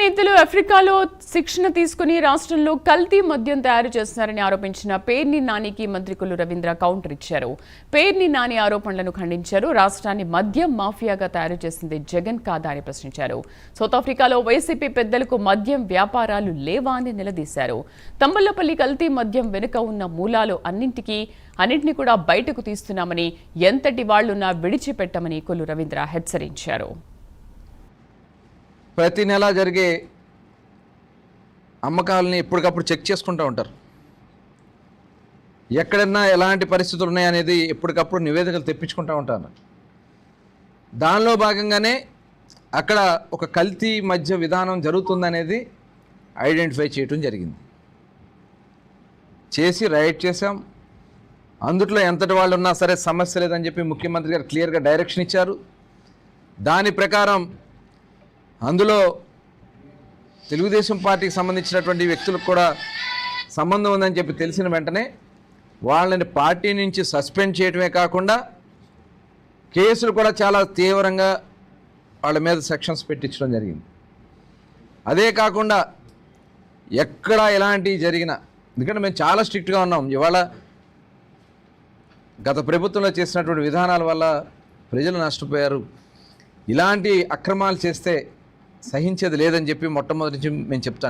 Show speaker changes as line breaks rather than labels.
నేతలు ఆఫ్రికాలో శిక్షణ తీసుకుని రాష్ట్రంలో కల్తీ మద్యం తయారు చేస్తున్నారని ఆరోపించిన పేర్ని నానికి మంత్రి కొల్లు రవీంద్ర కౌంటర్ ఇచ్చారు. పేర్ని నాని ఆరోపణలను ఖండించారు. రాష్ట్రాన్ని మద్యం మాఫియాగా తయారు చేసింది జగన్ కాదా అని ప్రశ్నించారు. సౌత్ ఆఫ్రికాలో వైసీపీ పెద్దలకు మద్యం వ్యాపారాలు లేవా అని నిలదీశారు. తంబళ్లపల్లి కల్తీ మద్యం వెనుక ఉన్న మూలాలు అన్నింటినీ కూడా బయటకు తీస్తున్నామని, ఎంతటి వాళ్లున్నా విడిచిపెట్టమని కొల్లు రవీంద్ర హెచ్చరించారు.
ప్రతి నెల జరిగే అమ్మకాలని ఎప్పటికప్పుడు చెక్ చేసుకుంటూ ఉంటారు. ఎక్కడన్నా ఎలాంటి పరిస్థితులు ఉన్నాయనేది ఎప్పటికప్పుడు నివేదికలు తెప్పించుకుంటూ ఉంటారు. దానిలో భాగంగానే అక్కడ ఒక కల్తీ మధ్య విధానం జరుగుతుందనేది ఐడెంటిఫై చేయటం జరిగింది. చేసి రైడ్ చేసాం. అందుట్లో ఎంతటి వాళ్ళు ఉన్నా సరే సమస్య లేదని చెప్పి ముఖ్యమంత్రి గారు క్లియర్గా డైరెక్షన్ ఇచ్చారు. దాని ప్రకారం అందులో తెలుగుదేశం పార్టీకి సంబంధించినటువంటి వ్యక్తులకు కూడా సంబంధం ఉందని చెప్పి తెలిసిన వెంటనే వాళ్ళని పార్టీ నుంచి సస్పెండ్ చేయడమే కాకుండా కేసులు కూడా చాలా తీవ్రంగా వాళ్ళ మీద సెక్షన్స్ పెట్టించడం జరిగింది. అదే కాకుండా ఎక్కడ ఎలాంటివి జరిగినా, ఎందుకంటే మేము చాలా స్ట్రిక్ట్గా ఉన్నాం. ఇవాళ గత ప్రభుత్వంలో చేసినటువంటి విధానాల వల్ల ప్రజలు నష్టపోయారు. ఇలాంటి అక్రమాలు చేస్తే సహించేది లేదని చెప్పి మొట్టమొదటి నుంచి మేము చెప్తాను.